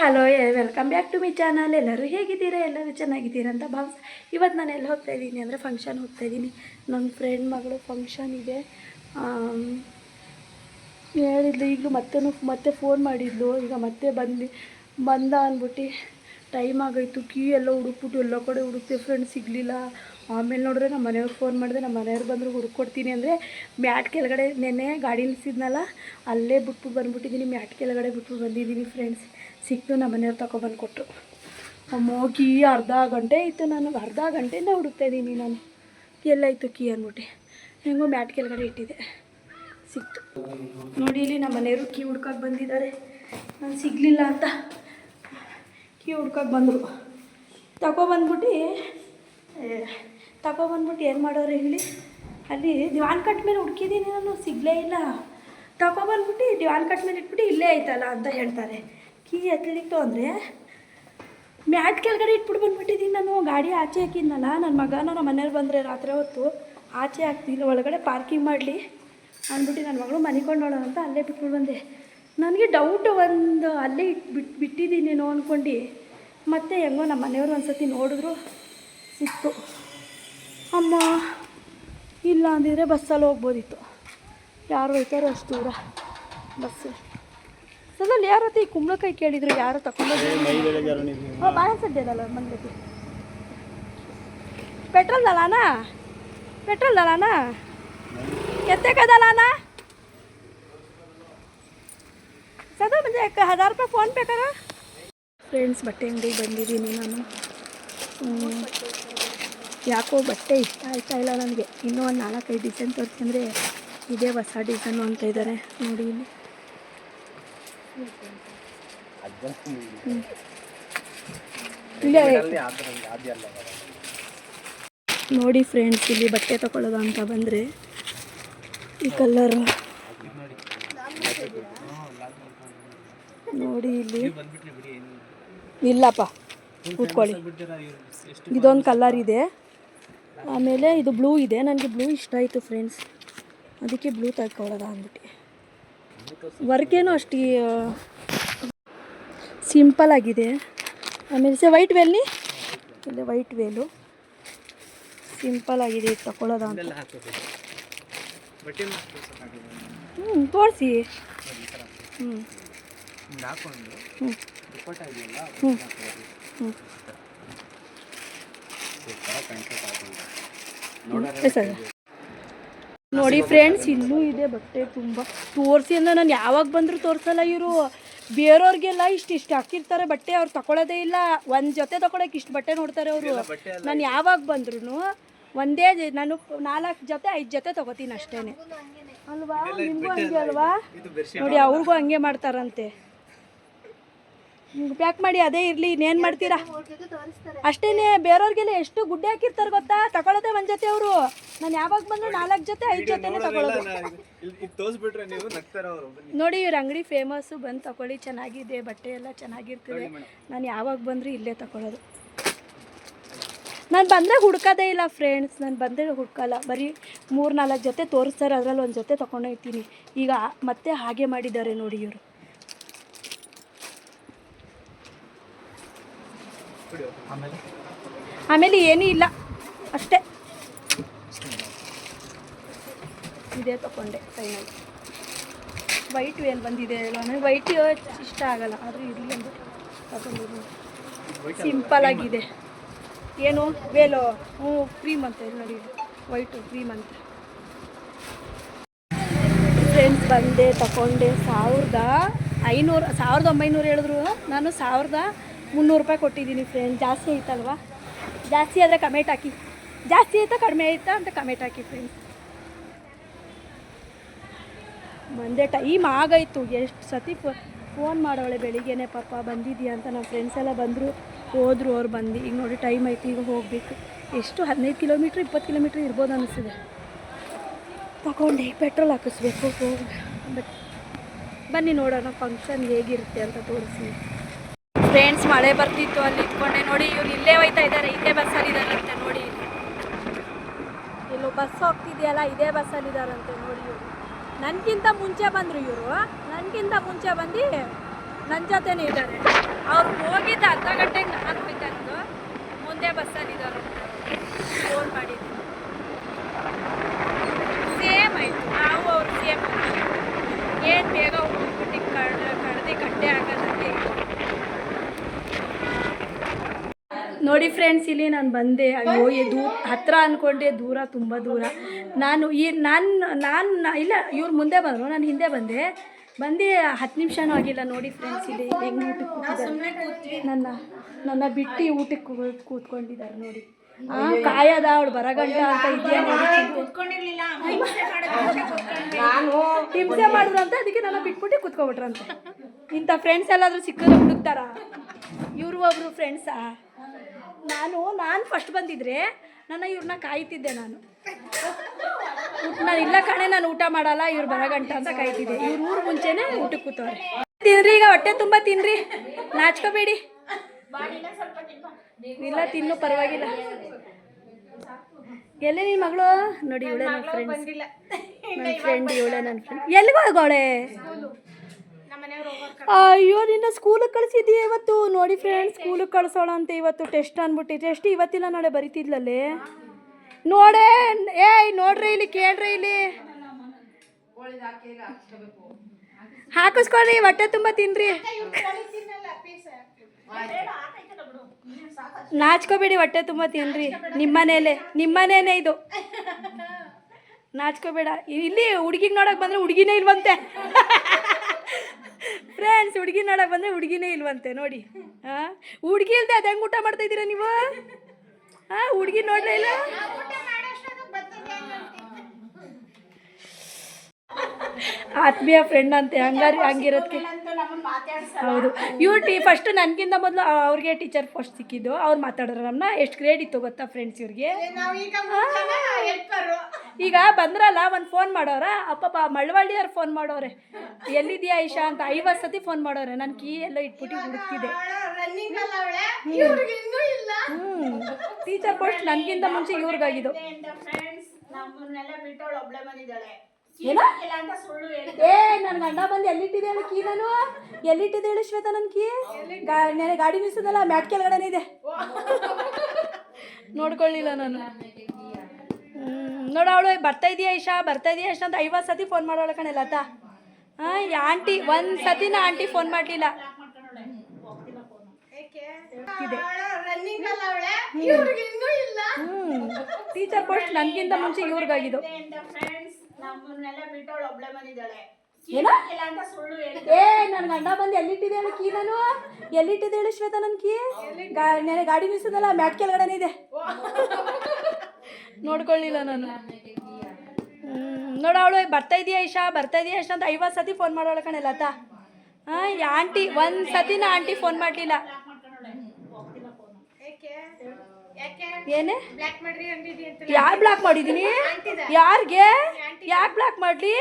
Hello welcome back to my channel. ಎಲ್ಲರೂ ಹೇಗಿದ್ದೀರಾ? ಎಲ್ಲರೂ ಚೆನ್ನಾಗಿದ್ದೀರಾ ಅಂತ ಭಾವಿಸ್. ಇವತ್ತು ನಾನು ಎಲ್ಲಿ ಹೋಗ್ತಾ ಇದ್ದೀನಿ ಅಂದರೆ ಫಂಕ್ಷನ್ ಹೋಗ್ತಾ ಇದ್ದೀನಿ. ನನ್ನ ಫ್ರೆಂಡ್ ಮಗಳು ಫಂಕ್ಷನ್ ಇದೆ ಹೇಳಿದ್ಲು. ಈಗಲೂ ಮತ್ತೆ ಫೋನ್ ಮಾಡಿದ್ಲು. ಈಗ ಮತ್ತೆ ಬಂದ ಅಂದ್ಬಿಟ್ಟು ಟೈಮ್ ಆಗೋಯ್ತು. ಕೀ ಎಲ್ಲ ಹುಡುಕ್ಬಿಟ್ಟು ಎಲ್ಲ ಕಡೆ ಹುಡುಕ್ತೆ ಫ್ರೆಂಡ್, ಸಿಗಲಿಲ್ಲ. ಆಮೇಲೆ ನೋಡಿದ್ರೆ ನಮ್ಮ ಮನೆಯವ್ರು ಫೋನ್ ಮಾಡಿದೆ. ನಮ್ಮ ಮನೆಯವ್ರು ಬಂದರು ಹುಡುಕೊಡ್ತೀನಿ ಅಂದರೆ ಮ್ಯಾಟ್ ಕೆಳಗಡೆ ನೆನ್ನೆ ಗಾಡಿ ನಿಲ್ಸಿದ್ನಲ್ಲ ಅಲ್ಲೇ ಬಿಟ್ಬಿಟ್ಟು ಬಂದುಬಿಟ್ಟಿದ್ದೀನಿ. ಮ್ಯಾಟ್ ಕೆಳಗಡೆ ಬಿಟ್ಬಿಟ್ಟು ಬಂದಿದ್ದೀನಿ ಫ್ರೆಂಡ್ಸ್. ಸಿಕ್ತು, ನಮ್ಮ ಮನೆಯವ್ರು ತಗೊಬಂದು ಕೊಟ್ಟರು. ಅಮ್ಮೋ ಕೀ ಅರ್ಧ ಗಂಟೆ ಇತ್ತು. ನನಗೆ ಅರ್ಧ ಗಂಟೆಯಿಂದ ಹುಡುಕ್ತಾ ಇದ್ದೀನಿ ನಾನು, ಎಲ್ಲಾಯಿತು ಕೀ ಅಂದ್ಬಿಟ್ಟು. ಹೆಂಗೋ ಮ್ಯಾಟ್ ಕೆಳಗಡೆ ಇಟ್ಟಿದ್ದೆ, ಸಿಕ್ತು. ನೋಡಿ ಇಲ್ಲಿ ನಮ್ಮ ಮನೆಯವರು ಕೀ ಹುಡ್ಕಕ್ಕೆ ಬಂದಿದ್ದಾರೆ. ನಾನು ಸಿಗಲಿಲ್ಲ ಅಂತ ಕೀ ಹುಡ್ಕಕ್ಕೆ ಬಂದರು. ತಗೊಬಂದ್ಬಿಟ್ಟು ಏನು ಮಾಡೋರು ಹೇಳಿ, ಅಲ್ಲಿ ದಿವಾನ್ ಕಟ್ ಮೇಲೆ ಹುಡುಕಿದ್ದೀನಿ ನಾನು, ಸಿಗಲೇ ಇಲ್ಲ. ತಗೊಬಂದ್ಬಿಟ್ಟು ದಿವಾನ್ ಕಟ್ ಮೇಲೆ ಇಟ್ಬಿಟ್ಟು ಇಲ್ಲೇ ಆಯ್ತಲ್ಲ ಅಂತ ಹೇಳ್ತಾರೆ. ಕೀ ಎತ್ತಲಿತ್ತು ಅಂದರೆ ಮ್ಯಾಟ್ ಕೆಳಗಡೆ ಇಟ್ಬಿಟ್ಟು ಬಂದುಬಿಟ್ಟಿದ್ದೀನಿ ನಾನು. ಗಾಡಿ ಆಚೆ ಹಾಕಿದ್ನಲ್ಲ, ನನ್ನ ಮಗನ ನಮ್ಮ ಮನೆಯವ್ರು ಬಂದರೆ ರಾತ್ರಿ ಹೊತ್ತು ಆಚೆ ಹಾಕ್ತಿಲ್ಲ, ಒಳಗಡೆ ಪಾರ್ಕಿಂಗ್ ಮಾಡಲಿ ಅಂದ್ಬಿಟ್ಟು ನನ್ನ ಮಗಳು ಮನಿಕೊಂಡೋಣ ಅಂತ ಅಲ್ಲೇ ಬಿಟ್ಬಿಟ್ಟು ಬಂದೆ. ನನಗೆ ಡೌಟ್, ಒಂದು ಅಲ್ಲೇ ಬಿಟ್ಟಿದ್ದೀನೇನೋ ಅಂದ್ಕೊಂಡು ಮತ್ತೆ ಹೆಂಗೋ ನಮ್ಮ ಮನೆಯವರು ಒಂದು ಸತಿ ನೋಡಿದ್ರು, ಸಿಕ್ತು. ಅಮ್ಮ ಇಲ್ಲ ಅಂದಿದ್ರೆ ಬಸ್ಸಲ್ಲಿ ಹೋಗ್ಬೋದಿತ್ತು. ಯಾರು ಹೋಯ್ತಾರೋ ಅಷ್ಟು ದೂರ ಬಸ್ಸು. ಸದಲ್ಲಿ ಯಾರು ಈ ಕುಂಬಳಕಾಯಿ ಕೇಳಿದ್ರು, ಯಾರು ತಗೊಂಡೋಗಿ ಬಾಳಸಡ್ಡೆದಲ್ಲ ಮಂದಿಗೆ. पेट्रोल डाला ना कितने का डाला सदा मुझे 1000 रुपये फ़ोन पे करा. ಫ್ರೆಂಡ್ಸ್, ಬಟ್ಟೆ ಅಂಗಡಿಗೆ ಬಂದಿದ್ದೀನಿ ನಾನು. ಯಾಕೋ ಬಟ್ಟೆ ಇಷ್ಟ ಆಯ್ತಾ ಇಲ್ಲ ನನಗೆ. ಇನ್ನೂ ಒಂದು 4-5 ಡಿಸೈನ್ ತೋರಿಸಿದ್ರೆ ಇದೇ ಹೊಸ ಡಿಸೈನು ಅಂತ ಇದ್ದಾರೆ ನೋಡಿ ಇಲ್ಲಿ. ನೋಡಿ ಫ್ರೆಂಡ್ಸ್, ಇಲ್ಲಿ ಬಟ್ಟೆ ತಗೊಳ್ಳೋದು ಅಂತ ಬಂದರೆ ಈ ಕಲರ್ ನೋಡಿ. ಇಲ್ಲಿ ಇಲ್ಲಪ್ಪ, ಕೂತ್ಕೊಳ್ಳಿ. ಇದೊಂದು ಕಲರ್ ಇದೆ, ಆಮೇಲೆ ಇದು ಬ್ಲೂ ಇದೆ. ನನಗೆ ಬ್ಲೂ ಇಷ್ಟ ಆಯಿತು ಫ್ರೆಂಡ್ಸ್, ಅದಕ್ಕೆ ಬ್ಲೂ ತಗೊಳ್ಳೋದ ಅಂದ್ಬಿಟ್ಟು. ವರ್ಕೇನೋ ಅಷ್ಟು ಸಿಂಪಲ್ ಆಗಿದೆ. ಆಮೇಲೆ ವೈಟ್ ವೇಲ್ನಿ ಇಲ್ಲಿ ವೈಟ್ ವೇಲು ಸಿಂಪಲ್ ಆಗಿದೆ, ಇದು ತಗೊಳ್ಳೋದ ಅಂತ. ತೋರಿಸಿ. ನೋಡಿ ಫ್ರೆಂಡ್ಸ್, ಇಲ್ಲೂ ಇದೆ ಬಟ್ಟೆ ತುಂಬ. ತೋರಿಸಿ ಅಂದರೆ ನಾನು ಯಾವಾಗ ಬಂದರೂ ತೋರಿಸಲ್ಲ ಇವರು. ಬೇರೆಯವ್ರಿಗೆಲ್ಲ ಇಷ್ಟು ಹಾಕಿರ್ತಾರೆ ಬಟ್ಟೆ, ಅವ್ರು ತಗೊಳ್ಳೋದೇ ಇಲ್ಲ. ಒಂದು ಜೊತೆ ತಗೊಳಕ್ಕೆ ಇಷ್ಟು ಬಟ್ಟೆ ನೋಡ್ತಾರೆ ಅವರು. ನಾನು ಯಾವಾಗ ಬಂದ್ರೂ ಒಂದೇ, ನಾನು 4 ಜೊತೆ 5 ಜೊತೆ ತಗೋತೀನಿ ಅಷ್ಟೇ ಅಲ್ವಾ? ನಿಮಗೂ ಹಂಗೆ ಅಲ್ವಾ? ನೋಡಿ, ಅವ್ರಿಗೂ ಹಂಗೆ ಮಾಡ್ತಾರಂತೆ. ಪ್ಯಾಕ್ ಮಾಡಿ ಅದೇ ಇರಲಿ, ಇನ್ನೇನು ಮಾಡ್ತೀರಾ ಅಷ್ಟೇ. ಬೇರೆಯವ್ರಿಗೆಲ್ಲ ಎಷ್ಟು ಗುಡ್ಡೆ ಹಾಕಿರ್ತಾರೆ ಗೊತ್ತಾ, ತಗೊಳ್ಳೋದೇ ಒಂದು ಜೊತೆ ಅವರು. ನಾನು ಯಾವಾಗ ಬಂದರೂ 4 ಜೊತೆ 5 ಜೊತೆನೇ ತಗೊಳ್ಳೋದು. ನೋಡಿ, ಇವ್ರ ಅಂಗಡಿ ಫೇಮಸ್ಸು, ಬಂದು ತಗೊಳ್ಳಿ, ಚೆನ್ನಾಗಿದೆ ಬಟ್ಟೆ ಎಲ್ಲ ಚೆನ್ನಾಗಿರ್ತದೆ. ನಾನು ಯಾವಾಗ ಬಂದರೂ ಇಲ್ಲೇ ತಗೊಳ್ಳೋದು. ನಾನು ಬಂದರೆ ಹುಡ್ಕೋದೇ ಇಲ್ಲ ಫ್ರೆಂಡ್ಸ್, ನಾನು ಬಂದರೆ ಹುಡ್ಕಲ್ಲ. ಬರೀ 3-4 ಜೊತೆ ತೋರಿಸ್ತಾರೆ, ಅದರಲ್ಲಿ ಒಂದು ಜೊತೆ ತೊಗೊಂಡೋಗ್ತೀನಿ. ಈಗ ಮತ್ತೆ ಹಾಗೆ ಮಾಡಿದ್ದಾರೆ ನೋಡಿ ಇವರು. ಆಮೇಲೆ ಏನೂ ಇಲ್ಲ ಅಷ್ಟೇ, ಇದೇ ತಗೊಂಡೆ ಫೈನಲ್. ವೈಟ್ ವೇಲ್ ಬಂದಿದೆ ಅಲ್ವಾ, ನನಗೆ ವೈಟ್ ಇಷ್ಟ ಆಗಲ್ಲ, ಆದರೂ ಇರಲಿ ಅಂದ್ಬಿಟ್ಟು ತಗೊಂಡಿದ್ದೀನಿ. ಸಿಂಪಲ್ ಆಗಿದೆ. ಏನು ವೇಲು ಕ್ರೀಮ್ ಅಂತ ಇದೆ ನೋಡಿ, ವೈಟು ಕ್ರೀಮ್ ಅಂತ. ಫ್ರೆಂಡ್ಸ್, ಬಂದೆ ತಗೊಂಡೆ. 1900 ಹೇಳಿದ್ರು, ನಾನು 1300 ರೂಪಾಯಿ ಕೊಟ್ಟಿದ್ದೀನಿ ಫ್ರೆಂಡ್ಸ್. ಜಾಸ್ತಿ ಆಯ್ತಲ್ವಾ? ಜಾಸ್ತಿ ಆದರೆ ಕಮೆಂಟ್ ಹಾಕಿ, ಜಾಸ್ತಿ ಆಯ್ತಾ ಕಡಿಮೆ ಆಯ್ತಾ ಅಂತ ಕಮೆಂಟ್ ಹಾಕಿ ಫ್ರೆಂಡ್ಸ್. ಬಂದೆ, ಟೈಮ್ ಆಗಾಯಿತು. ಎಷ್ಟು ಸತಿ ಫೋನ್ ಮಾಡೋಳೆ ಬೆಳಿಗ್ಗೆನೆ, ಪಾಪ ಬಂದಿದ್ದೀಯ ಅಂತ. ನಮ್ಮ ಫ್ರೆಂಡ್ಸ್ ಎಲ್ಲ ಬಂದರು ಹೋದರು, ಅವ್ರು ಬಂದು. ಈಗ ನೋಡಿ ಟೈಮ್ ಆಯಿತು, ಈಗ ಹೋಗಬೇಕು. ಎಷ್ಟು 15 ಕಿಲೋಮೀಟ್ರ್ 20 ಕಿಲೋಮೀಟ್ರ್ ಇರ್ಬೋದು ಅನ್ನಿಸ್ತಿದೆ. ತಗೊಂಡೆ, ಪೆಟ್ರೋಲ್ ಹಾಕಿಸ್ಬೇಕು. ಬನ್ನಿ ನೋಡೋಣ ಫಂಕ್ಷನ್ ಹೇಗಿರುತ್ತೆ ಅಂತ ತೋರಿಸಿ. ಫ್ರೆಂಡ್ಸ್, ಮಳೆ ಬರ್ತಿತ್ತು, ಅಲ್ಲಿ ಇಟ್ಕೊಂಡೆ. ನೋಡಿ, ಇವ್ರು ಇಲ್ಲೇ ಹೋಯ್ತಾ ಇದ್ದಾರೆ, ಇದೇ ಬಸ್ಸಲ್ಲಿದ್ದಾರಂತೆ ನೋಡಿ. ಎಲ್ಲೋ ಬಸ್ ಹೋಗ್ತಿದೆಯಲ್ಲ, ಇದೇ ಬಸ್ಸಲ್ಲಿದ್ದಾರಂತೆ ನೋಡಿ. ಇವರು ನನಗಿಂತ ಮುಂಚೆ ಬಂದರು, ನನಗಿಂತ ಮುಂಚೆ ಬಂದು ನನ್ನ ಜೊತೆನೇ ಇದ್ದಾರೆ. ಅವ್ರು ಇಲ್ಲಿಂದ ಅರ್ಧ ಗಂಟೆಗೆ ನಾನು ಹೋಗ್ತಾ ಇರೋದು, ಮುಂದೆ ಬಸ್ಸಲ್ಲಿದ್ದಾರೆ ಫೋನ್ ಮಾಡಿದ್ದೀನಿ. ಸೇಮ್ ಆಯಿತು, ನಾವು ಅವ್ರು ಸೇಮ್. ಏನು ಬೇಗ ಹೋಗ್ಬಿಟ್ಟು ಕಡ್ದು ಕಟ್ಟೆ ಆಗೋದಂತೆ. ನೋಡಿ ಫ್ರೆಂಡ್ಸ್, ಇಲ್ಲಿ ನಾನು ಬಂದೆ. ಅಯ್ಯೋ ಹತ್ತಿರ ಅಂದ್ಕೊಂಡೆ, ದೂರ, ತುಂಬ ದೂರ. ನಾನು ಇಲ್ಲ, ಇವ್ರು ಮುಂದೆ ಬಂದರು, ನಾನು ಹಿಂದೆ ಬಂದು 10 ನಿಮಿಷನೂ ಆಗಿಲ್ಲ. ನೋಡಿ ಫ್ರೆಂಡ್ಸ್, ಇಲ್ಲಿ ಹೆಂಗೆ ಊಟಕ್ಕೆ ಕೂತಿದ್ದಾರೆ, ನನ್ನ ಬಿಟ್ಟು ಊಟಕ್ಕೆ ಕೂತ್ಕೊಂಡಿದ್ದಾರೆ ನೋಡಿ. ಕಾಯದ ಅವಳು ಬರಗಂಟ ಅಂತ ಇದೆಯಾ ನೋಡಿ. ಹಿಂಸೆ ಮಾಡಿದ್ರು ಅಂತ, ಅದಕ್ಕೆ ನನ್ನ ಬಿಟ್ಬಿಟ್ಟು ಕೂತ್ಕೊಬಿಟ್ರಂತೆ. ಇಂಥ ಫ್ರೆಂಡ್ಸ್ ಎಲ್ಲಾದರೂ ಸಿಕ್ಕಿದ್ರೆ ಹುಡುಕ್ತಾರ? ಇವರು ಒಬ್ಬರು ಫ್ರೆಂಡ್ಸಾ? ನಾನು ಫಸ್ಟ್ ಬಂದಿದ್ರೆ ಇವ್ರನ್ನ ಕಾಯ್ತಿದ್ದೆ. ನಾನು ಇಲ್ಲ ಕಣೆ, ನಾನು ಊಟ ಮಾಡಲ್ಲ, ಇವ್ರು ಬರಗಂಟ ಅಂತ ಕಾಯ್ತಿದ್ದೆ. ಇವ್ರ ಊರು ಮುಂಚೆನೇ ಊಟಕ್ಕೆ ಕೂತವ್ರೆ. ತಿನ್ರಿ, ಈಗ ಹೊಟ್ಟೆ ತುಂಬ ತಿನ್ರಿ, ನಾಚ್ಕೋಬೇಡಿ. ಇಲ್ಲ, ತಿನ್ನು, ಪರವಾಗಿಲ್ಲ. ಎಲ್ಲೇ ನಿನ್ನ ಮಗಳು? ನೋಡಿ, ಇವಳೆ ನನ್ನ ಫ್ರೆಂಡ್, ಇವಳೆ ನನ್ನ ಫ್ರೆಂಡ್. ಎಲ್ಲಿಗೆ ಹೋಗೋಳೆ? ಅಯ್ಯೋ, ನಿನ್ನ ಸ್ಕೂಲಿಗೆ ಕಳಿಸಿದ್ದೀಯ ಇವತ್ತು. ನೋಡಿ ಫ್ರೆಂಡ್ಸ್, ಸ್ಕೂಲಿಗೆ ಕಳ್ಸೋಣ ಅಂತ ಇವತ್ತು ಟೆಸ್ಟ್ ಅಂದ್ಬಿಟ್ಟು. ಟೆಸ್ಟ್ ಇವತ್ತಿಲ್ಲ, ನಾಳೆ ಬರೀತಿದ್ಲಲ್ಲೇ. ನೋಡೇ, ನೋಡ್ರಿ ಇಲ್ಲಿ, ಕೇಳ್ರಿ ಇಲ್ಲಿ, ಹಾಕಿಸ್ಕೊಳ್ರಿ, ಹೊಟ್ಟೆ ತುಂಬ ತಿನ್ರಿ. ನಾಚ್ಕೋಬೇಡಿ, ಹೊಟ್ಟೆ ತುಂಬ ತಿನ್ರಿ. ನಿಮ್ಮನೇನೆ ಇದು, ನಾಚ್ಕೋಬೇಡ. ಇಲ್ಲಿ ಹುಡುಗಿಗೆ ನೋಡಕ್ ಬಂದ್ರೆ ಹುಡುಗಿನೇ ಇಲ್ವಂತೆ. ಫ್ರೆಂಡ್ಸ್, ಹುಡುಗಿ ನೋಡಕ್ ಬಂದ್ರೆ ಹುಡುಗಿನೇ ಇಲ್ವಂತೆ ನೋಡಿ. ಹುಡುಗಿ ಇಲ್ದೆ ಅದು ಹೆಂಗೆ ಊಟ ಮಾಡ್ತಾ ಇದ್ದೀರಾ ನೀವು? ಹುಡುಗಿ ನೋಡ್ಲೇ ಇಲ್ಲ. ಆತ್ಮೀಯ ಫ್ರೆಂಡ್ ಅಂತೆ, ಹಂಗಿರೋದಕ್ಕೆ. ಹೌದು, ಫಸ್ಟ್ ನನಗಿಂತ ಮೊದಲು ಅವ್ರಿಗೆ ಟೀಚರ್ ಪೋಸ್ಟ್ ಸಿಕ್ಕಿದ್ದು. ಅವ್ರು ಮಾತಾಡಿದ್ರು ನಮ್ಮನ್ನ. ಎಷ್ಟು ಗ್ರೇಡ್ ಇತ್ತು ಗೊತ್ತಾ ಫ್ರೆಂಡ್ಸ್ ಇವ್ರಿಗೆ? ಈಗ ಬಂದ್ರಲ್ಲ, ಒಂದು ಫೋನ್ ಮಾಡೋರ, ಅಪ್ಪ ಮಳವಳ್ಳಿಯವ್ರು ಫೋನ್ ಮಾಡೋರೆ, ಎಲ್ಲಿದೆಯಾ ಐಶಾ ಅಂತ 50 ಸತಿ ಫೋನ್ ಮಾಡೋರೆ. ನಾನು ಕೀ ಎಲ್ಲ ಇಟ್ಬಿಟ್ಟು ಹುಡುಕ್ತಿದ್ದೆ. ಟೀಚರ್ ಪೋಸ್ಟ್ ನನಗಿಂತ ಮುಂಚೆ ಇವ್ರಿಗಾಗಿದ್ದು. ನನ್ನ ಗಂಡ ಬಂದು ಎಲ್ಲಿಟ್ಟಿದೆ ಹೇಳು ಕೀ? ನಾನು ಎಲ್ಲಿಟ್ಟಿದೆ ಹೇಳು ಶ್ವೇತಾ? ನನ್ನ ಕೀ ನೆನೆ ಗಾಡಿ ನಿಲ್ಸೋದಲ್ಲ, ಮ್ಯಾಟ್ ಕೆಳಗಡೆನೇ ಇದೆ. ನೋಡ್ಕೊಳ್ಳಿಲ್ಲ ನಾನು. ನೋಡು, ಅವಳು ಬರ್ತಾ ಇದೆಯಾ ಐಶಾ ಅಂತ 50 ಸತಿ ಫೋನ್ ಮಾಡೋಳ ಕಣೆ ಲತಾ. ಆಂಟಿ ಒಂದು ಸತಿನ ಆಂಟಿ ಫೋನ್ ಮಾಡಲಿಲ್ಲ. ಟೀಚರ್ ಪೋಸ್ಟ್ ನನಗಿಂತ ಮುಂಚೆ ಇವ್ರಿಗಾಗಿದ್ದು. ನನ್ನ ಗಂಡ ಬಂದು ಎಲ್ಲಿಟ್ಟಿದೆ ಹೇಳು ಕೀ? ನಾನು ಎಲ್ಲಿಟ್ಟಿದೆ ಹೇಳು ಶ್ವೇತಾ? ನನ್ನ ಕೀ ನೆನೆ ಗಾಡಿ ನಿಲ್ಸೋದಲ್ಲ, ಮ್ಯಾಟ್ ಕೆಳಗಡೆನೇ ಇದೆ. ನೋಡ್ಕೊಳ್ಳಿಲ್ಲ ನಾನು. ನೋಡು, ಅವಳು ಬರ್ತಾ ಇದೆಯಾ ಐಶಾ ಅಂತ 50 ಸತಿ ಫೋನ್ ಮಾಡೋಳ ಕಣೆ ಲತಾ. ಆಂಟಿ ಒಂದು ಸತಿನ ಆಂಟಿ ಫೋನ್ ಮಾಡಲಿಲ್ಲ. ಏನೇ ಯಾರು ಬ್ಲಾಕ್ ಮಾಡಿದ್ದೀನಿ? ಯಾರಿಗೆ? ಯಾಕೆ ಬ್ಲಾಕ್ ಮಾಡಲಿ?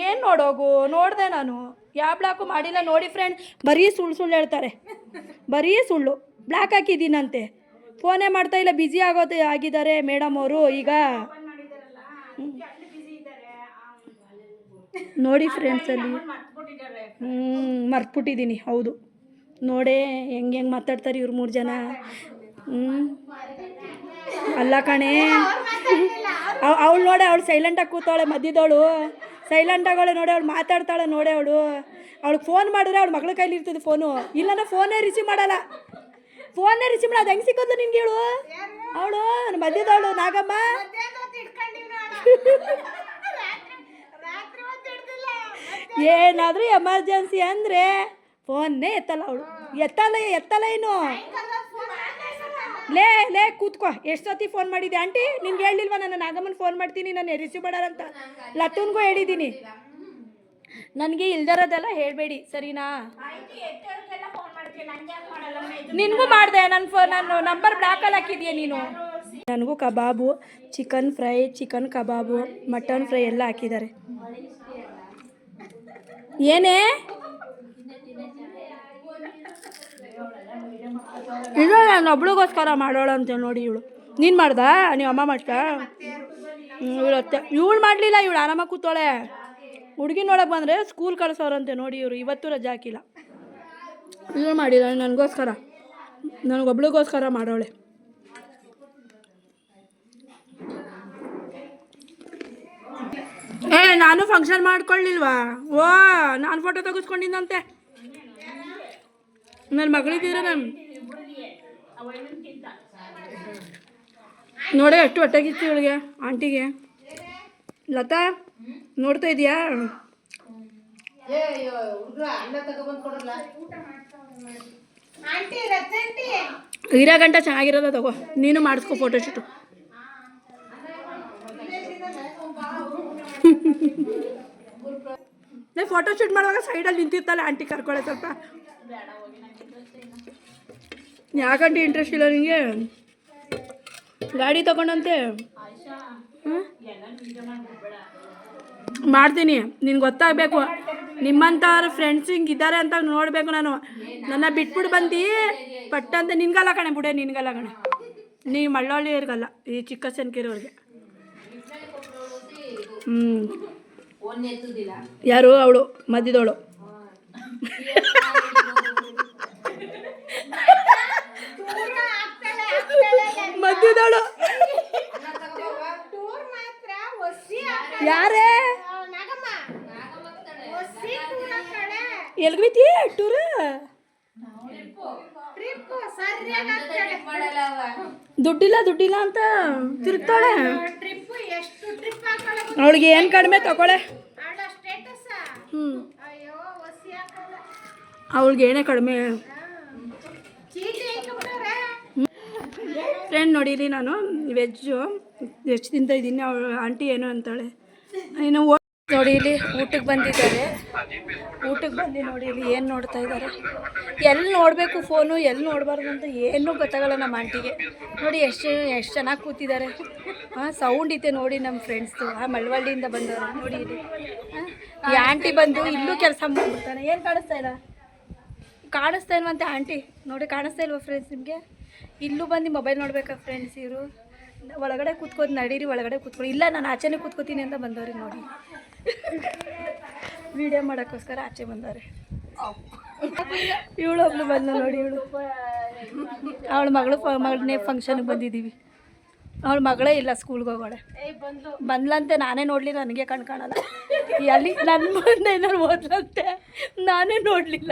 ಏನು ನೋಡೋಗು? ನೋಡಿದೆ ನಾನು, ಯಾವ ಬ್ಲಾಕು ಮಾಡಿಲ್ಲ. ನೋಡಿ ಫ್ರೆಂಡ್, ಬರೀ ಸುಳ್ಳು ಹೇಳ್ತಾರೆ, ಬರೀ ಸುಳ್ಳು. ಬ್ಲಾಕ್ ಹಾಕಿದ್ದೀನಂತೆ, ಫೋನೇ ಮಾಡ್ತಾ ಇಲ್ಲ, ಬ್ಯುಸಿ ಆಗಿದ್ದಾರೆ ಮೇಡಮ್ ಅವರು ಈಗ. ನೋಡಿ ಫ್ರೆಂಡ್ಸಲ್ಲಿ ಮರ್ತ್ಬಿಟ್ಟಿದ್ದೀನಿ. ಹೌದು, ನೋಡೇ ಹೆಂಗೆ ಮಾತಾಡ್ತಾರೆ ಇವ್ರು 3 ಜನ. ಅಲ್ಲ ಕಣೆ, ಅವಳು ನೋಡೆ, ಅವಳು ಸೈಲೆಂಟಾಗಿ ಕೂತಾಳೆ, ಮಧ್ಯದವಳು ಸೈಲೆಂಟಾಗವಳೆ ನೋಡಿ. ಅವಳು ಮಾತಾಡ್ತಾಳೆ ನೋಡಿ. ಅವಳಿಗೆ ಫೋನ್ ಮಾಡಿದ್ರೆ ಅವಳ ಮಗಳ ಕೈಲಿ ಇರ್ತದೆ ಫೋನು. ಇಲ್ಲ, ಫೋನೇ ರಿಸೀವ್ ಮಾಡಲ್ಲ. ಅದು ಹೆಂಗೆ ಸಿಕ್ಕೋದು ನಿನ್ಗೆ ಹೇಳು? ಅವಳು ಮಧ್ಯದವಳು ನಾಗಮ್ಮ. ಏನಾದರೂ ಎಮರ್ಜೆನ್ಸಿ ಅಂದರೆ ಫೋನ್ನೇ ಎತ್ತಲ್ಲ ಅವಳು. ಎತ್ತಲ್ಲ ಏನು? ಲೇ ಕೂತ್ಕೋ. ಎಷ್ಟು ಸತಿ ಫೋನ್ ಮಾಡಿದ್ದೆ ಆಂಟಿ? ನಿನ್ಗೆ ಹೇಳಿಲ್ವ ನಾನು ನಾಗಮ್ಮನ ಫೋನ್ ಮಾಡ್ತೀನಿ, ನಾನು ರಿಸೀವ್ ಮಾಡಾರಂತ? ಲತೂನ್ಗೂ ಹೇಳಿದ್ದೀನಿ. ನನಗೆ ಇಲ್ದಿರೋದೆಲ್ಲ ಹೇಳಬೇಡಿ, ಸರಿನಾ? ನಿನಗೂ ಮಾಡಿದೆ, ನನ್ನ ನಂಬರ್ ಬ್ಲಾಕಲ್ಲಿ ಹಾಕಿದ್ಯಾ ನೀನು? ನನಗೂ ಕಬಾಬು, ಚಿಕನ್ ಫ್ರೈ, ಚಿಕನ್ ಕಬಾಬು, ಮಟನ್ ಫ್ರೈ ಎಲ್ಲ ಹಾಕಿದ್ದಾರೆ. ಏನೇ ಇಲ್ಲ, ನಾನು ಒಬ್ಳಿಗೋಸ್ಕರ ಮಾಡೋಳಂತೆ ನೋಡಿ ಇವಳು. ನೀನು ಮಾಡ್ದಾ? ನೀವು ಅಮ್ಮ ಮಾಡ್ತಾ? ಇವಳು ಮಾಡಲಿಲ್ಲ, ಇವಳು ಆರಾಮಾಗಿ ಕೂತಾಳೆ. ಹುಡುಗಿ ನೋಡೋಕೆ ಬಂದರೆ ಸ್ಕೂಲ್ ಕಳಿಸೋರಂತೆ ನೋಡಿ ಇವರು. ಇವತ್ತು ರಜೆ ಹಾಕಿಲ್ಲ. ಇದು ಮಾಡಿಲ್ಲ ನನಗೋಸ್ಕರ, ನನಗೊಬ್ಳಿಗೋಸ್ಕರ ಮಾಡೋಳೆ. ನಾನು ಫಂಕ್ಷನ್ ಮಾಡ್ಕೊಳ್ಳಿಲ್ವಾ? ಓ, ನಾನು ಫೋಟೋ ತೆಗೆಸ್ಕೊಂಡಿದ್ದಂತೆ. ನನ್ನ ಮಗಳಿದ್ದೀರ ನಾನು ನೋಡೇ ಎಷ್ಟು ಹೊಟ್ಟೆಗಿತ್ತು ಇವಳಿಗೆ, ಆಂಟಿಗೆ. ಲತಾ ನೋಡ್ತಾ ಇದೀಯಾ? ಇರೋ ಗಂಟ ಚೆನ್ನಾಗಿರೋದ ತಗೋ, ನೀನು ಮಾಡಿಸ್ಕೊ ಫೋಟೋಶೂಟು. ಫೋಟೋಶೂಟ್ ಮಾಡುವಾಗ ಸೈಡಲ್ಲಿ ನಿಂತಿರ್ತಾಳೆ ಆಂಟಿ, ಕರ್ಕೊಳ್ಳೆ ಸ್ವಲ್ಪ. ಯಾಕಂటే ಇಂಟ್ರೆಸ್ಟ್ ಇಲ್ಲ ನಿನಗೆ? ಗಾಡಿ ತಗೊಂಡಂತೆ ಮಾಡ್ತೀನಿ, ನಿನ್ಗೆ ಗೊತ್ತಾಗಬೇಕು. ನಿಮ್ಮಂಥವ್ರ ಫ್ರೆಂಡ್ಸ್ ಹಿಂಗಿದ್ದಾರೆ ಅಂತ ನೋಡಬೇಕು. ನಾನು ನನ್ನ ಬಿಟ್ಬಿಟ್ಟು ಬಂದು ಪಟ್ಟಂತ ನಿನ್ಗಲ್ಲ ಕಣೆ ಬಿಡೆ, ನಿನ್ಗಲ್ಲ ಕಣೆ, ನೀವು ಮಳ್ಳೊಳ್ಳಿಯವ್ರಿಗಲ್ಲ, ಈ ಚಿಕ್ಕ ಸೆನ್ಕೆರೆಯವ್ರಿಗೆ. ಯಾರು ಅವಳು ಮಧ್ಯದವಳು? ಮಧ್ಯದವಳು ಯಾರೇ? ಎಲ್ಗೈತಿ ಟೂರ್? ದುಡ್ಡಿಲ್ಲ ಅಂತ ತಿರುಗ್ತಾಳೆ. ಅವಳಿಗೆ ಏನು ಕಡಿಮೆ ತಗೊಳ್ಳೆ. ಅವಳಿಗೆ ಏನೇ ಕಡಿಮೆ. ಫ್ರೆಂಡ್ ನೋಡಿರಿ, ನಾನು ವೆಜ್ಜು ತಿಂತಾಯಿದ್ದೀನಿ. ಅವಳು ಆಂಟಿ ಏನು ಅಂತಾಳೆ. ಇನ್ನು ನೋಡಿ ಇಲ್ಲಿ ಊಟಕ್ಕೆ ಬಂದಿದ್ದಾರೆ. ಊಟಕ್ಕೆ ಬಂದು ನೋಡಿ ಇಲ್ಲಿ ಏನು ನೋಡ್ತಾ ಇದ್ದಾರೆ. ಎಲ್ಲಿ ನೋಡಬೇಕು ಫೋನು, ಎಲ್ಲಿ ನೋಡಬಾರ್ದು ಅಂತ ಏನೂ ಗೊತ್ತಾಗಲ್ಲ ನಮ್ಮ ಆಂಟಿಗೆ. ನೋಡಿ ಎಷ್ಟು ಚೆನ್ನಾಗಿ ಕೂತಿದ್ದಾರೆ. ಸೌಂಡ್ ಐತೆ ನೋಡಿ ನಮ್ಮ ಫ್ರೆಂಡ್ಸ್ದು. ಮಳವಳ್ಳಿಯಿಂದ ಬಂದವರು ನೋಡಿ ಇಲ್ಲಿ. ಈ ಆಂಟಿ ಬಂದು ಇಲ್ಲೂ ಕೆಲಸ ಮಾಡ್ಬಿಡ್ತಾನೆ. ಏನು ಕಾಣಿಸ್ತಾ ಇಲ್ವಂತೆ ಆಂಟಿ? ನೋಡಿ ಕಾಣಿಸ್ತಾ ಇಲ್ವಾ ಫ್ರೆಂಡ್ಸ್ ನಿಮಗೆ? ಇಲ್ಲೂ ಬಂದು ಮೊಬೈಲ್ ನೋಡ್ಬೇಕಾ ಫ್ರೆಂಡ್ಸ್ ಇವರು? ಒಳಗಡೆ ಕೂತ್ಕೊಂಡು ನಡೀರಿ, ಒಳಗಡೆ ಕೂತ್ಕೊಂಡು. ಇಲ್ಲ, ನಾನು ಆಚೆನೇ ಕೂತ್ಕೋತೀನಿ ಅಂತ ಬಂದವ್ರಿ ನೋಡಿ. ವಿಡಿಯೋ ಮಾಡೋಕ್ಕೋಸ್ಕರ ಆಚೆ ಬಂದವ್ರೆ. ಇವಳೊಬ್ಳು ಬಂದ ನೋಡಿ. ಅವಳ ಮಗಳನ್ನೇ ಫಂಕ್ಷನ್ಗೆ ಬಂದಿದ್ದೀವಿ. ಅವಳ ಮಗಳೇ ಇಲ್ಲ, ಸ್ಕೂಲ್ಗೆ ಹೋಗೋಳೆ. ಬಂದ್ಲಂತೆ, ನಾನೇ ನೋಡಲಿ, ನನಗೆ ಕಾಣಲ್ಲ. ಅಲ್ಲಿ ನನ್ನ ಮುಂದೆ ಏನಾರು ಓದ್ಲಂತೆ, ನಾನೇ ನೋಡಲಿಲ್ಲ.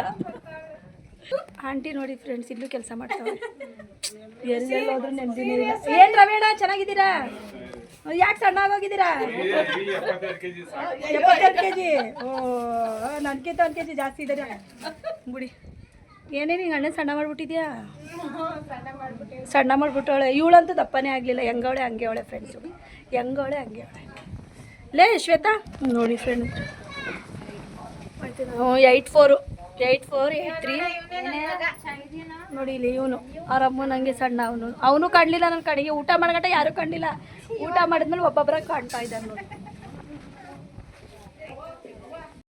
ಆಂಟಿ ನೋಡಿ ಫ್ರೆಂಡ್ಸ್, ಇಲ್ಲೂ ಕೆಲಸ ಮಾಡ್ತಾವೆ. ಎಲ್ಲೆಲ್ಲೋದ್ರೂ ನೆಮ್ಮದಿನೇ ಇಲ್ಲ. ಏನು ರವೇಣ, ಚೆನ್ನಾಗಿದ್ದೀರಾ? ಯಾಕೆ ಸಣ್ಣ ಆಗೋಗಿದ್ದೀರಾ? 72 kg. ಓ, ನನಗಿಂತ 1 kg ಜಾಸ್ತಿ ಇದ್ದಾರೆ ಗುಡಿ. ಏನೇನು ಹಿಂಗೆ ಅಣ್ಣ ಸಣ್ಣ ಮಾಡಿಬಿಟ್ಟಿದ್ಯಾ? ಸಣ್ಣ ಮಾಡಿಬಿಟ್ಟವಳೆ. ಇವಳಂತೂ ದಪ್ಪನೇ ಆಗಲಿಲ್ಲ. ಹೆಂಗವಳೆ ಹಂಗೆ ಅವಳೆ ಫ್ರೆಂಡ್ಸು, ಹೆಂಗವಳೆ ಹಂಗೆ ಅವಳೆ. ಲೇ ಶ್ವೇತಾ ನೋಡಿ ಫ್ರೆಂಡ್, 84, 83 ನೋಡಿ ಇಲ್ಲಿ. ಇವನು ಅವರಮ್ಮ ನನಗೆ ಸಣ್ಣ. ಅವನು ಕಾಣಲಿಲ್ಲ ನನ್ನ ಕಡೆಗೆ. ಊಟ ಮಾಡಗಟ್ಟ ಯಾರೂ ಕಾಣಲಿಲ್ಲ. ಊಟ ಮಾಡಿದ್ಮೇಲೆ ಒಬ್ಬೊಬ್ಬರಾಗ ಕಾಣ್ತಾ ಇದ್ದಾರೆ ನೋಡಿ.